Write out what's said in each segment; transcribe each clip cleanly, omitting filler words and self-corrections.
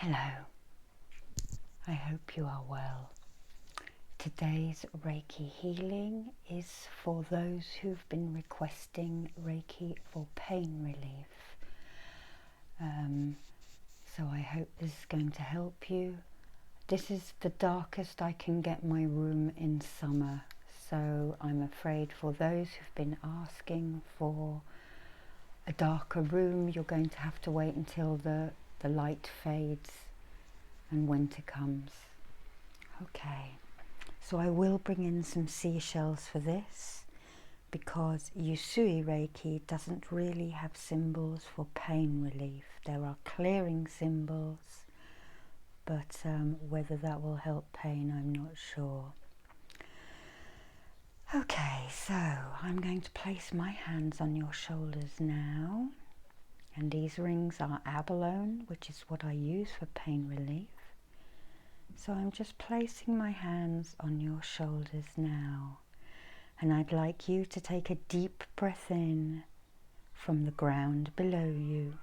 Hello, I hope you are well. Today's Reiki healing is for those who've been requesting Reiki for pain relief. So I hope this is going to help you. This is the darkest I can get my room in summer, so I'm afraid for those who've been asking for a darker room, you're going to have to wait until the light fades and winter comes. Okay, so I will bring in some seashells for this because Usui Reiki doesn't really have symbols for pain relief. There are clearing symbols, but whether that will help pain, I'm not sure. Okay, so I'm going to place my hands on your shoulders now, and these rings are abalone, which is what I use for pain relief. So I'm just placing my hands on your shoulders now, and I'd like you to take a deep breath in from the ground below you,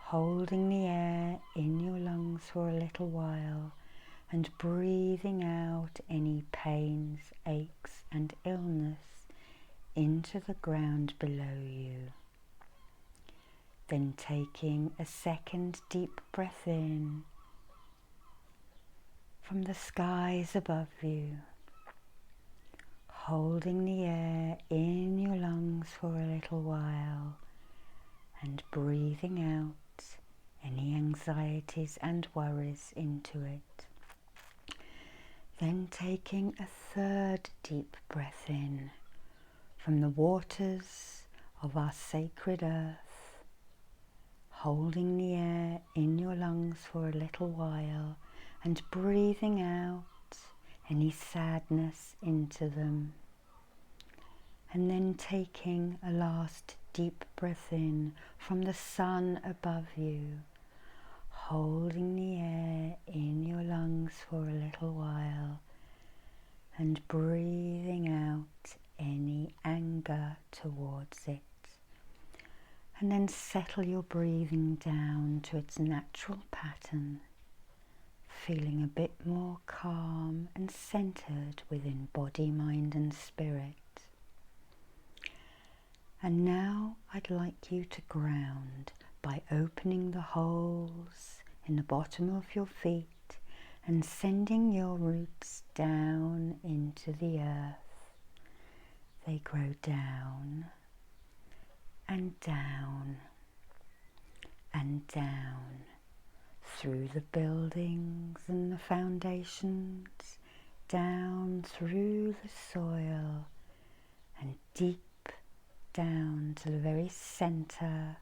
holding the air in your lungs for a little while and breathing out any pains, aches and illness into the ground below you. Then taking a second deep breath in from the skies above you, holding the air in your lungs for a little while and breathing out any anxieties and worries into it. Then taking a third deep breath in from the waters of our sacred earth, holding the air in your lungs for a little while and breathing out any sadness into them. And then taking a last deep breath in from the sun above you, holding the air in your lungs for a little while and breathing out any anger towards it. And then settle your breathing down to its natural pattern, feeling a bit more calm and centered within body, mind and spirit. And now I'd like you to ground by opening the holes in the bottom of your feet and sending your roots down into the earth. They grow down and down and down through the buildings and the foundations, down through the soil and deep down to the very center,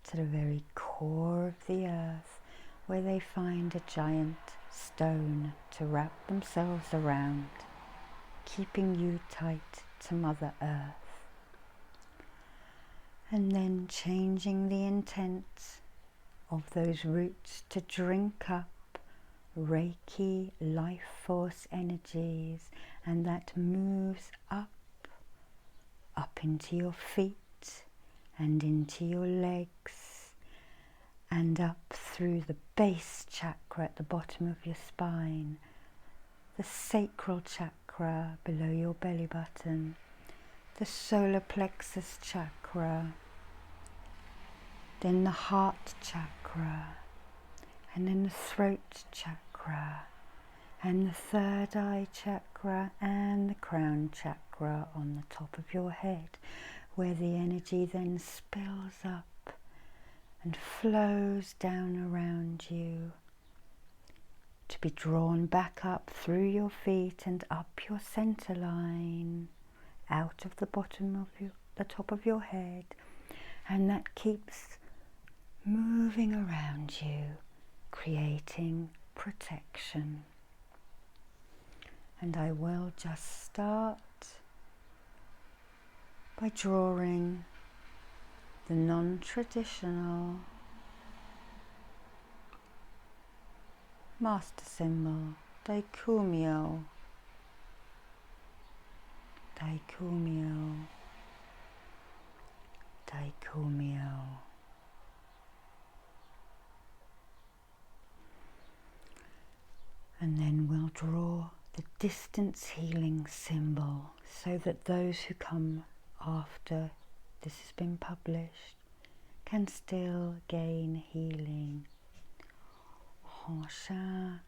to the very core of the earth, where they find a giant stone to wrap themselves around, keeping you tight to Mother Earth. And then changing the intent of those roots to drink up Reiki life force energies, and that moves up into your feet and into your legs and up through the base chakra at the bottom of your spine, the sacral chakra below your belly button, the solar plexus chakra, then the heart chakra, and then the throat chakra, and the third eye chakra, and the crown chakra on the top of your head, where the energy then spills up and flows down around you to be drawn back up through your feet and up your center line, out of the bottom of the top of your head, and that keeps moving around you, creating protection. And I will just start by drawing the non-traditional master symbol, Daikumyo, Daikumyo, Daikumyo. draw the distance healing symbol so that those who come after this has been published can still gain healing. Honsha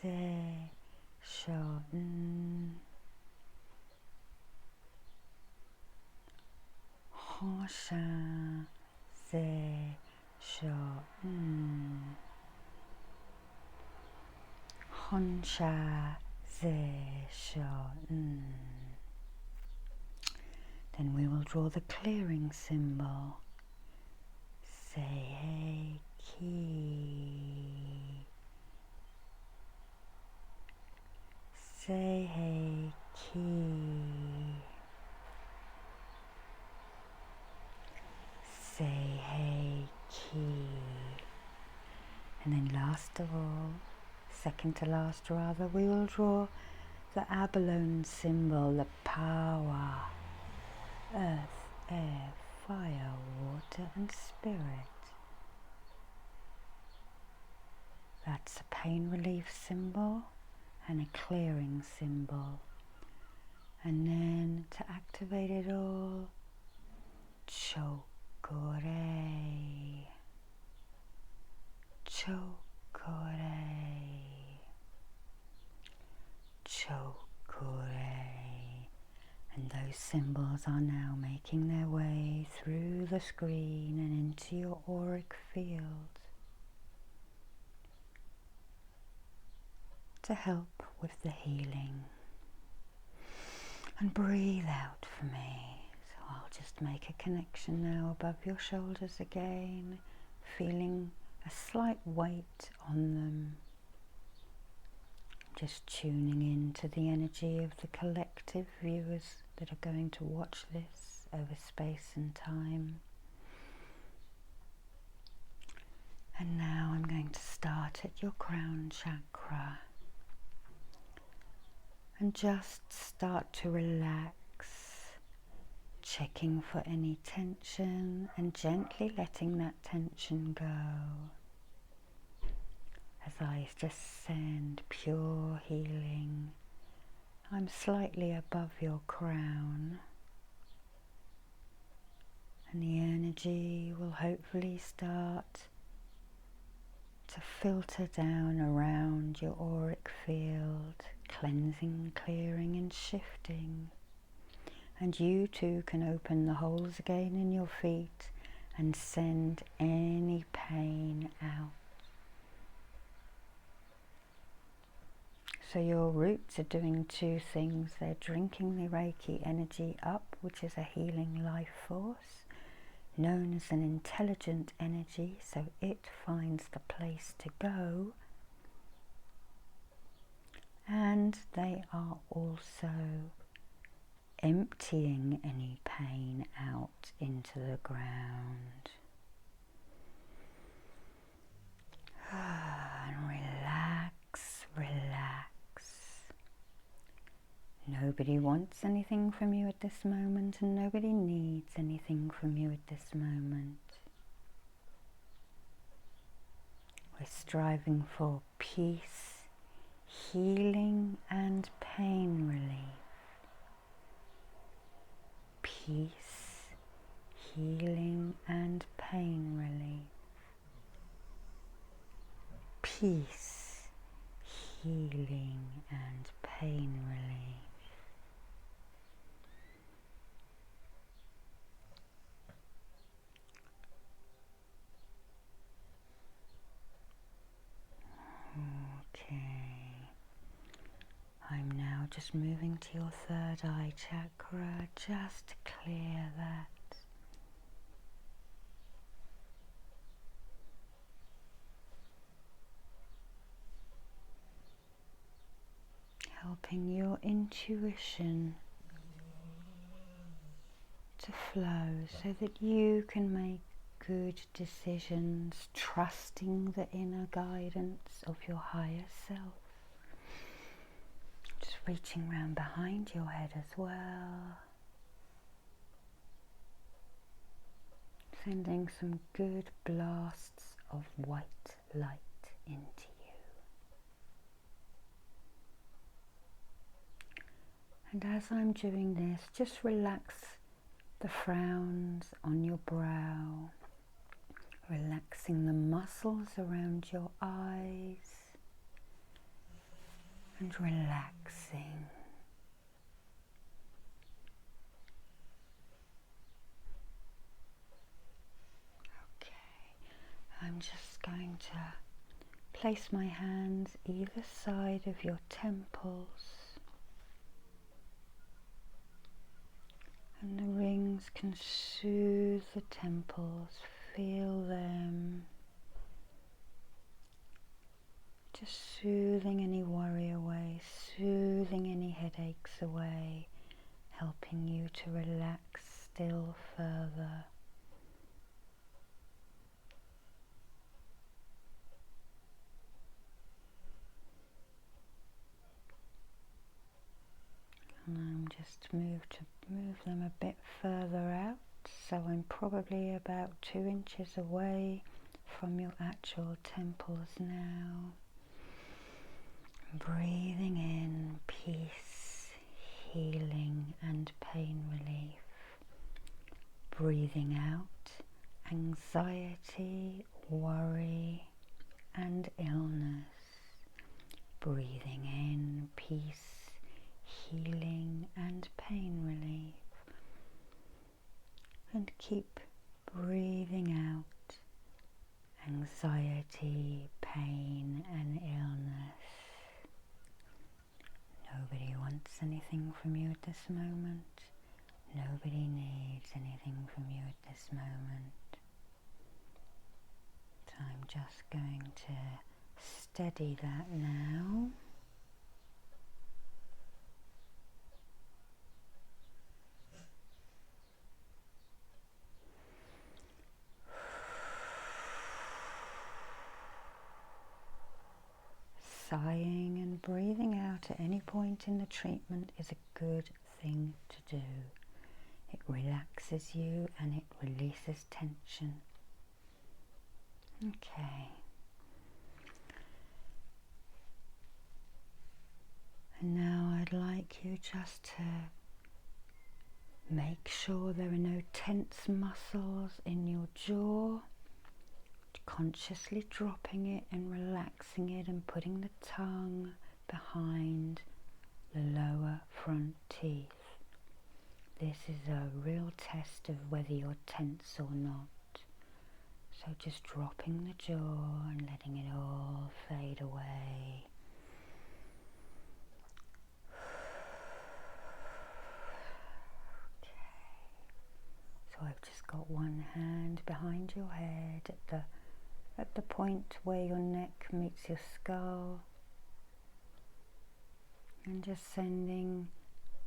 se shon. Honsha se shon. Honsha se shon. Then we will draw the clearing symbol. Sei ki. Sei ki. Sei ki. And then last of all, second to last rather, we will draw the abalone symbol, the power. Earth, air, fire, water and spirit. That's a pain relief symbol and a clearing symbol. And then to activate it all, chakra. Chakra. Chakra. And those symbols are now making their way through the screen and into your auric field to help with the healing. And breathe out for me. So I'll just make a connection now above your shoulders again, feeling a slight weight on them. Just tuning into the energy of the collective viewers that are going to watch this over space and time. And now I'm going to start at your crown chakra and just start to relax, checking for any tension and gently letting that tension go as I just send pure healing. I'm slightly above your crown, and the energy will hopefully start to filter down around your auric field, cleansing, clearing and shifting. And you too can open the holes again in your feet and send any pain out. So your roots are doing two things. They're drinking the Reiki energy up, which is a healing life force, known as an intelligent energy, so it finds the place to go. And they are also emptying any pain out into the ground. And relax, relax. Nobody wants anything from you at this moment, and nobody needs anything from you at this moment. We're striving for peace, healing and pain relief. Peace, healing and pain relief. Peace, healing and pain relief. Okay, I'm now just moving to your third eye chakra, just to clear that. Helping your intuition to flow so that you can make good decisions, trusting the inner guidance of your higher self. Just reaching round behind your head as well. Sending some good blasts of white light into you. And as I'm doing this, just relax the frowns on your brow, relaxing the muscles around your eyes, and relaxing. Okay, I'm just going to place my hands either side of your temples, and the rings can soothe the temples, feel them, just soothing any worry away, soothing any headaches away, helping you to relax still further. And I'm just move them a bit further out, so I'm probably about 2 inches away from your actual temples now. Breathing in peace, healing and pain relief. Breathing out anxiety, worry and illness. Breathing in peace, healing and pain relief. And keep breathing out anxiety, pain and illness. Nobody wants anything from you at this moment. Nobody needs anything from you at this moment. So I'm just going to steady that now. Sighing and breathing out at any point in the treatment is a good thing to do. It relaxes you and it releases tension. Okay. And now I'd like you just to make sure there are no tense muscles in your jaw. Consciously dropping it and relaxing it and putting the tongue behind the lower front teeth. This is a real test of whether you're tense or not. So just dropping the jaw and letting it all fade away. Okay. So I've just got one hand behind your head at the point where your neck meets your skull, and just sending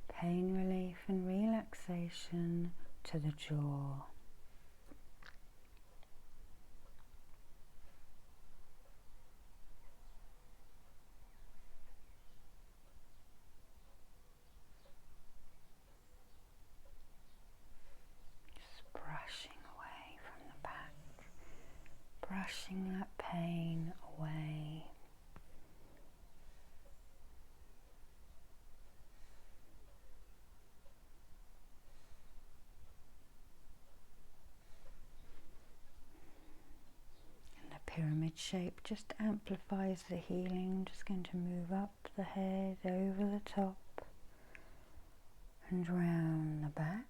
pain relief and relaxation to the jaw. Just brushing away from the back, brushing that pain away. Pyramid shape just amplifies the healing. Just going to move up the head, over the top and round the back,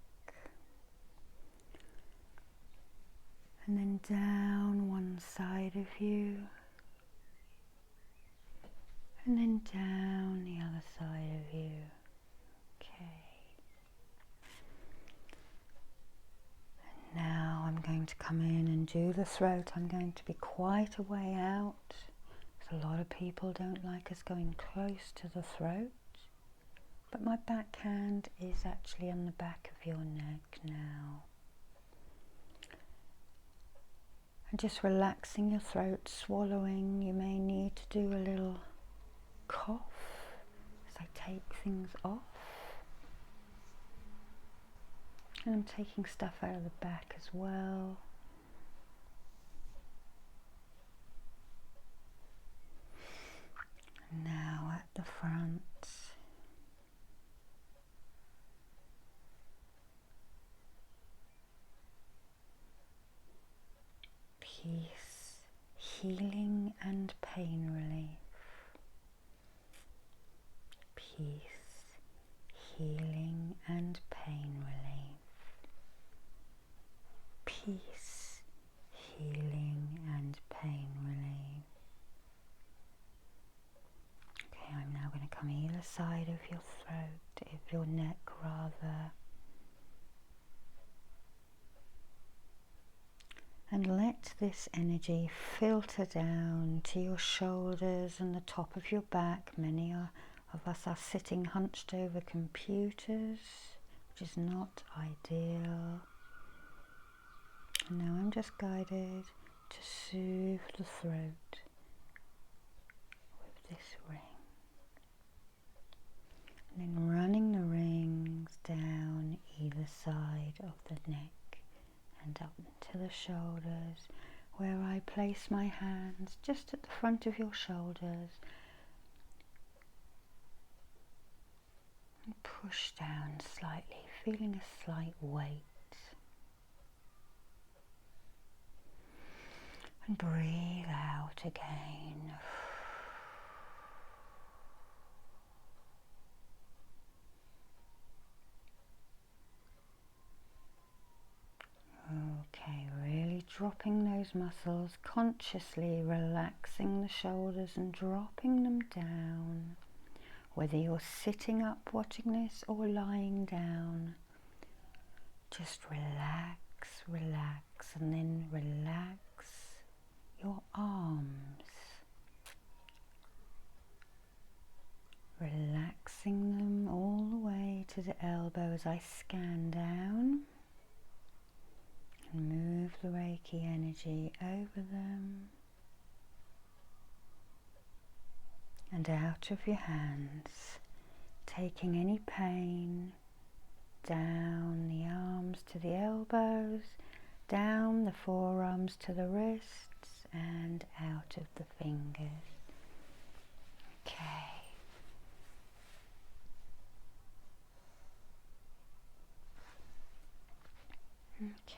and then down one side of you, and then down the other side of you. Okay. Now I'm going to come in and do the throat. I'm going to be quite a way out. A lot of people don't like us going close to the throat, but my backhand is actually on the back of your neck now. And just relaxing your throat, swallowing. You may need to do a little cough as I take things off. And I'm taking stuff out of the back as well. And now at the front. peace, healing and pain relief. Peace, healing and pain relief. Peace, healing and pain relief. Okay, I'm now going to come either side of your throat, of your neck rather. And let this energy filter down to your shoulders and the top of your back. Many of us are sitting hunched over computers, which is not ideal. And now I'm just guided to soothe the throat with this ring. And then running the rings down either side of the neck and up to the shoulders, where I place my hands just at the front of your shoulders and push down slightly, feeling a slight weight. And breathe out again. Okay, really dropping those muscles, consciously relaxing the shoulders and dropping them down. Whether you're sitting up watching this or lying down, just relax, relax, and then relax your arms. Relaxing them all the way to the elbow as I scan down. And move the Reiki energy over them and out of your hands, taking any pain down the arms to the elbows, down the forearms to the wrists, and out of the fingers. Okay. Okay.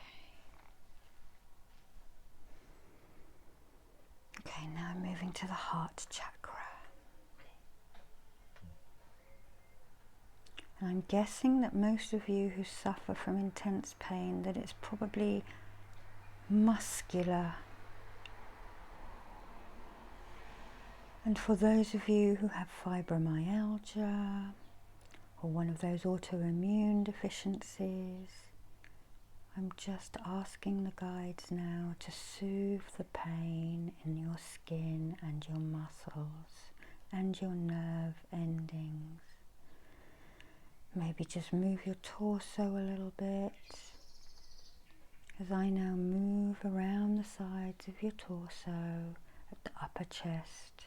Okay, now I'm moving to the heart chakra. And I'm guessing that most of you who suffer from intense pain, that it's probably muscular. And for those of you who have fibromyalgia or one of those autoimmune deficiencies, I'm just asking the guides now to soothe the pain in your skin and your muscles and your nerve endings. Maybe just move your torso a little bit as I now move around the sides of your torso at the upper chest.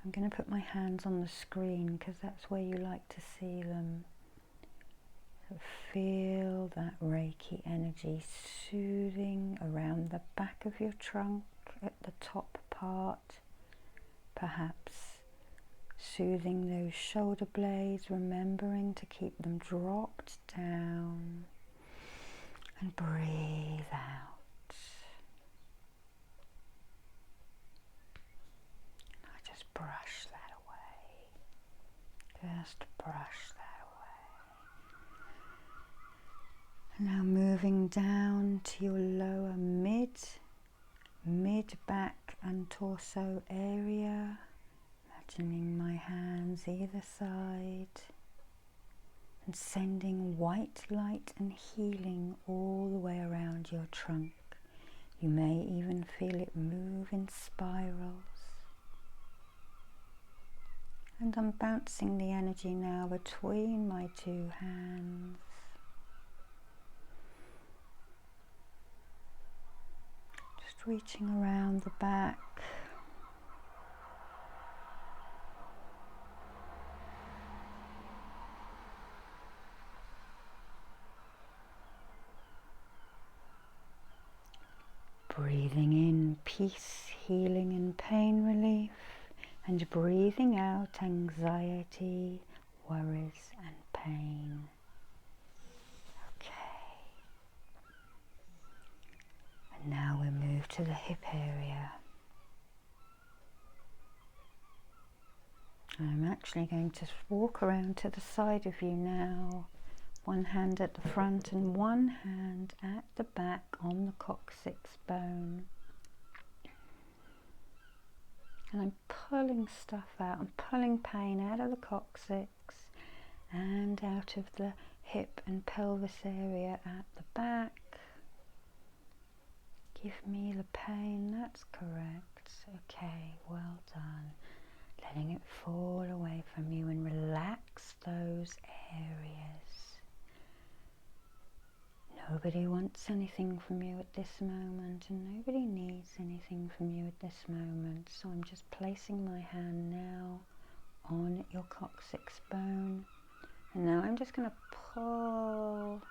I'm going to put my hands on the screen because that's where you like to see them. Feel that Reiki energy soothing around the back of your trunk at the top part, perhaps soothing those shoulder blades, remembering to keep them dropped down, and breathe out. I just brush that away, just brush that. Now moving down to your lower mid back and torso area, imagining my hands either side and sending white light and healing all the way around your trunk. You may even feel it move in spirals. And I'm bouncing the energy now between my two hands. Reaching around the back, breathing in peace, healing and pain relief, and breathing out anxiety, worries and pain. Okay. And now we move to the hip area. I'm actually going to walk around to the side of you now. One hand at the front and one hand at the back on the coccyx bone. And I'm pulling stuff out. I'm pulling pain out of the coccyx and out of the hip and pelvis area at the back. Give me the pain, that's correct. Okay, well done. Letting it fall away from you and relax those areas. Nobody wants anything from you at this moment, and nobody needs anything from you at this moment. So I'm just placing my hand now on your coccyx bone. And now I'm just going to pull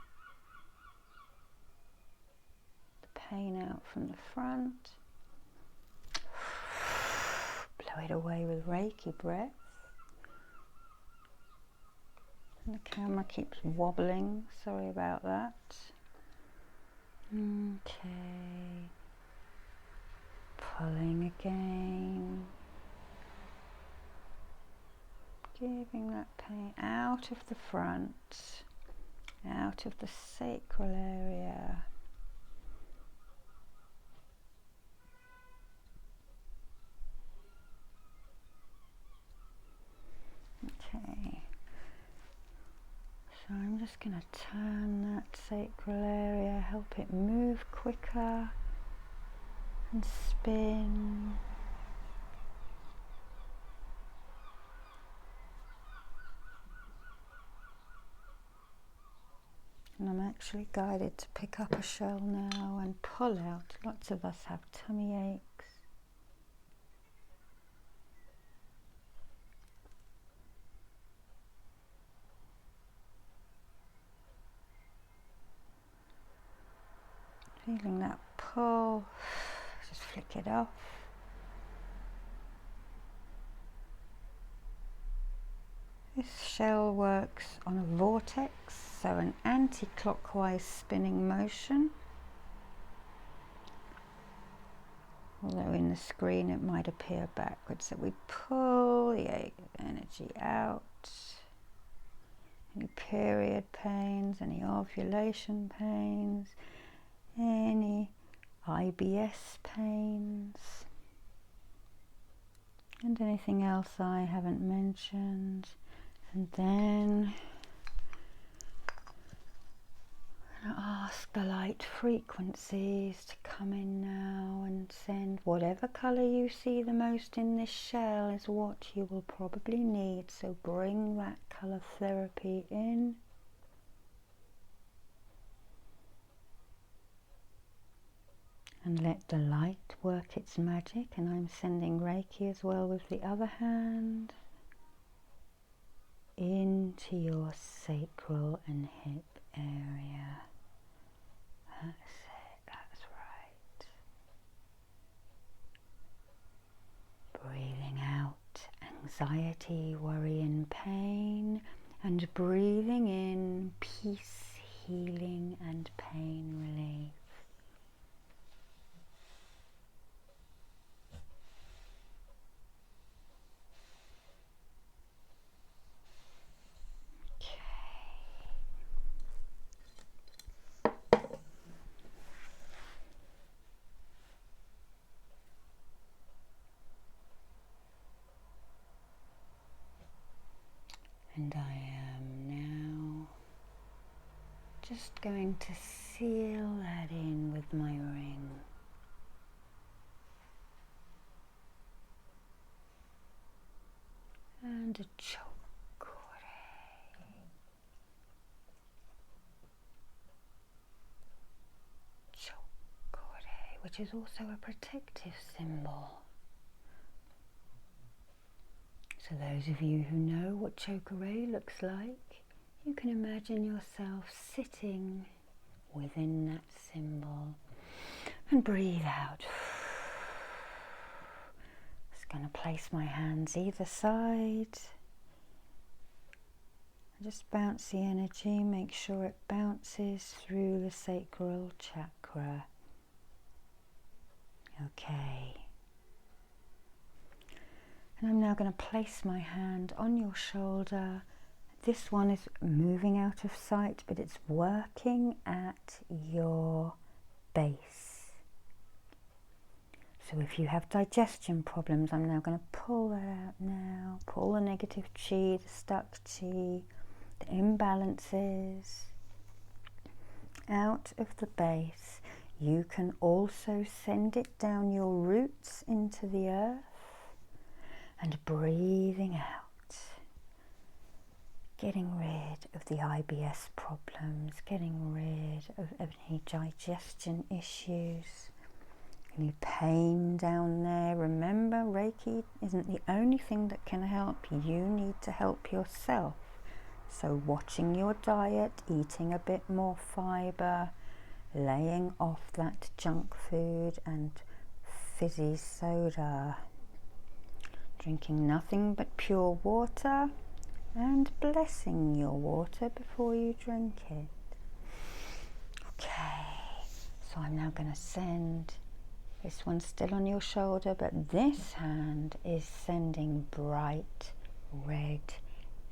the pain out from the front. Blow it away with Reiki breath. And the camera keeps wobbling, sorry about that. Okay. Pulling again. Giving that pain out of the front, out of the sacral area. Okay, so I'm just going to turn that sacral area, help it move quicker and spin. And I'm actually guided to pick up a shell now and pull out. Lots of us have tummy aches. Feeling that pull, just flick it off. This shell works on a vortex, so an anti-clockwise spinning motion. Although in the screen it might appear backwards, so we pull the energy out. Any period pains, any ovulation pains, any IBS pains, and anything else I haven't mentioned. And then I'm going to ask the light frequencies to come in now and send whatever colour you see the most in this shell is what you will probably need. So bring that colour therapy in. And let the light work its magic. And I'm sending Reiki as well with the other hand into your sacral and hip area. That's it, that's right. Breathing out anxiety, worry and pain, and breathing in peace, healing and pain relief. And I am now just going to seal that in with my ring. And a chakra. Chakra, which is also a protective symbol. So those of you who know what chakra looks like, you can imagine yourself sitting within that symbol. And breathe out. Just going to place my hands either side. Just bounce the energy, make sure it bounces through the sacral chakra. Okay. And I'm now going to place my hand on your shoulder. This one is moving out of sight, but it's working at your base. So if you have digestion problems, I'm now going to pull that out now. Pull the negative chi, the stuck chi, the imbalances out of the base. You can also send it down your roots into the earth and breathing out. Getting rid of the IBS problems, getting rid of any digestion issues, any pain down there. Remember, Reiki isn't the only thing that can help. You need to help yourself. So watching your diet, eating a bit more fibre, laying off that junk food and fizzy soda, drinking nothing but pure water, and blessing your water before you drink it. Okay, so I'm now going to send, this one's still on your shoulder, but this hand is sending bright red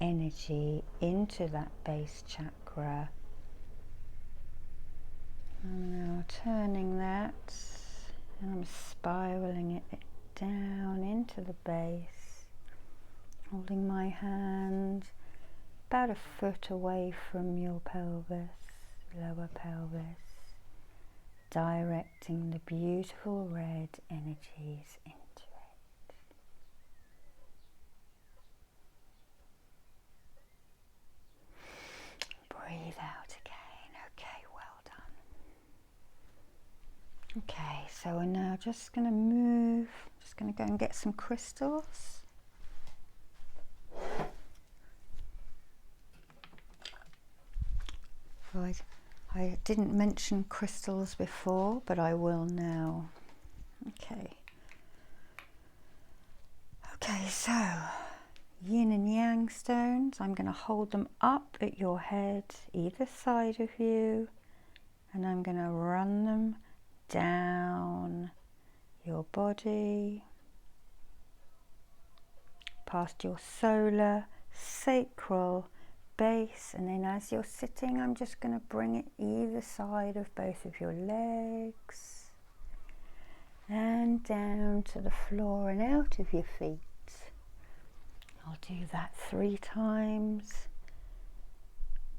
energy into that base chakra. I'm now turning that and I'm spiraling it down into the base, holding my hand about a foot away from your pelvis, lower pelvis, directing the beautiful red energies into it. Breathe out again. Okay, well done. Okay, so we're now just going to move, just going to go and get some crystals. Right. I didn't mention crystals before, but I will now. Okay. Okay, so yin and yang stones, I'm going to hold them up at your head, either side of you, and I'm going to run them down your body, past your solar, sacral base, and then as you're sitting, I'm just going to bring it either side of both of your legs and down to the floor and out of your feet. I'll do that 3 times,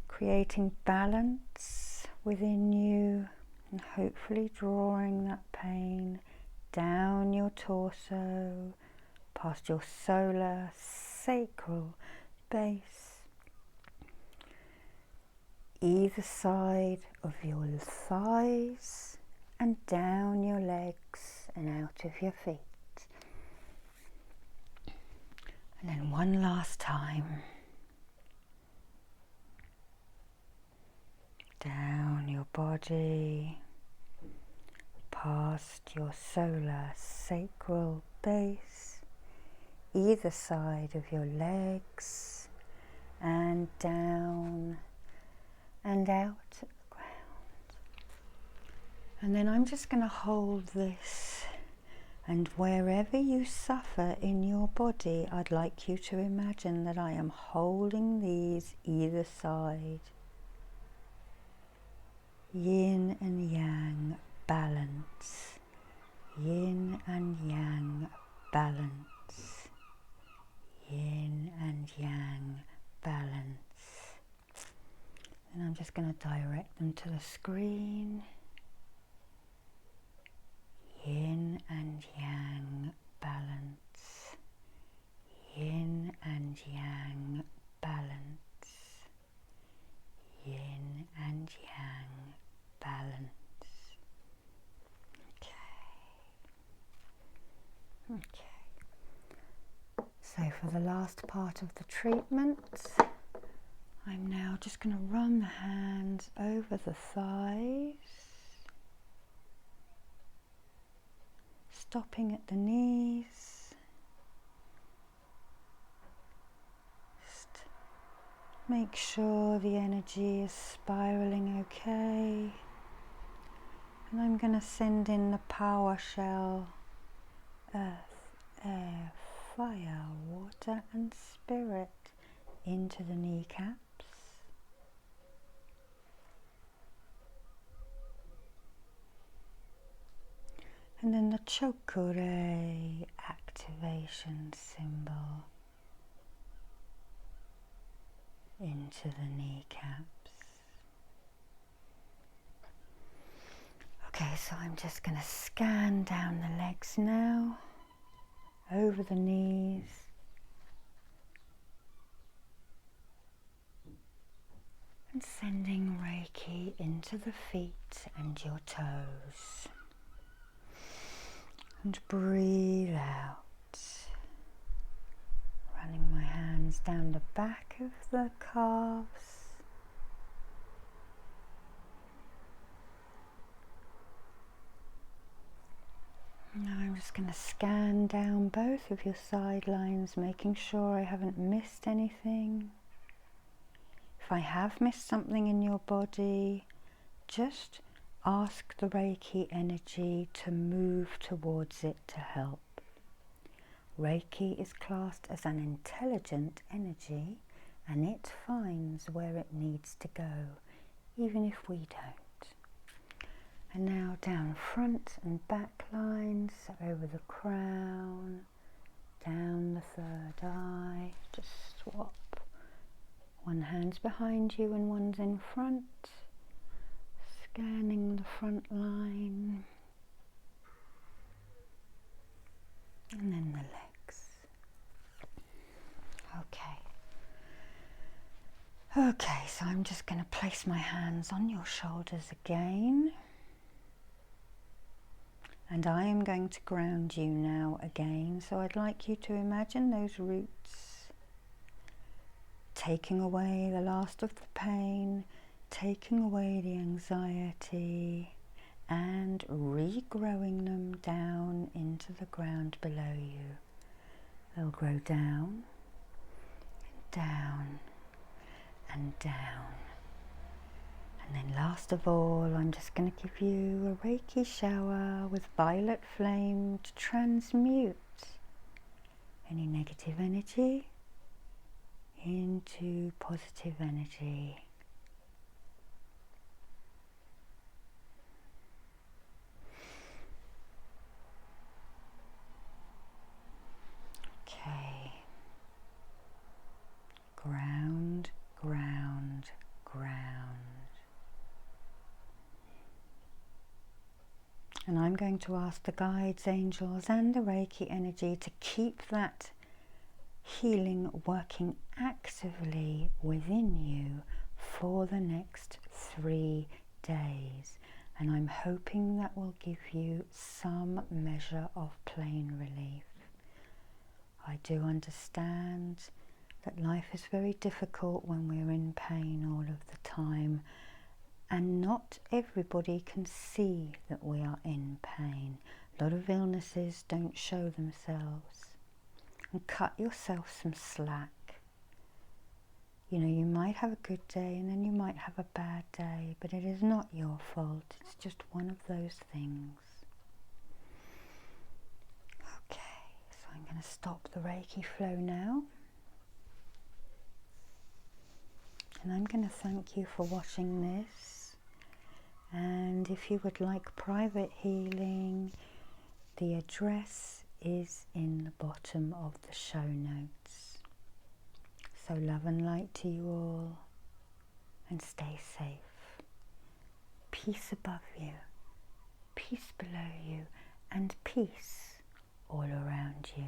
creating balance within you and hopefully drawing that pain down your torso, past your solar, sacral base, either side of your thighs and down your legs and out of your feet. And then one last time. Down your body, past your solar, sacral base, either side of your legs, and down and out at the ground. And then I'm just going to hold this, and wherever you suffer in your body, I'd like you to imagine that I am holding these either side. Yin and yang balance. Yin and yang balance. Yin and yang balance. And I'm just going to direct them to the screen. Yin and yang balance. Yin and yang balance. Yin and yang balance. Okay. So for the last part of the treatment, I'm now just going to run the hands over the thighs, stopping at the knees. Just make sure the energy is spiraling okay. And I'm going to send in the power shell earth, air, fire, water and spirit into the kneecaps. And then the chakra activation symbol into the kneecaps. Okay, so I'm just going to scan down the legs now, over the knees, and sending Reiki into the feet and your toes. And breathe out, running my hands down the back of the calves. Now I'm just going to scan down both of your sidelines, making sure I haven't missed anything. If I have missed something in your body, just ask the Reiki energy to move towards it to help. Reiki is classed as an intelligent energy, and it finds where it needs to go, even if we don't. And now down front and back lines, over the crown, down the third eye. Just swap. One hand's behind you and one's in front. Scanning the front line. And then the legs. Okay, so I'm just going to place my hands on your shoulders again. And I am going to ground you now again. So I'd like you to imagine those roots taking away the last of the pain, taking away the anxiety, and regrowing them down into the ground below you. They'll grow down, and down, and down. And then last of all, I'm just going to give you a Reiki shower with violet flame to transmute any negative energy into positive energy. Okay. Ground, ground, ground. And I'm going to ask the guides, angels and the Reiki energy to keep that healing working actively within you for the next 3 days. And I'm hoping that will give you some measure of pain relief. I do understand that life is very difficult when we're in pain all of the time. And not everybody can see that we are in pain. A lot of illnesses don't show themselves. And cut yourself some slack. You know, you might have a good day and then you might have a bad day, but it is not your fault. It's just one of those things. Okay, so I'm going to stop the Reiki flow now. And I'm going to thank you for watching this. And if you would like private healing, the address is in the bottom of the show notes. So love and light to you all, and stay safe. Peace above you, peace below you, and peace all around you.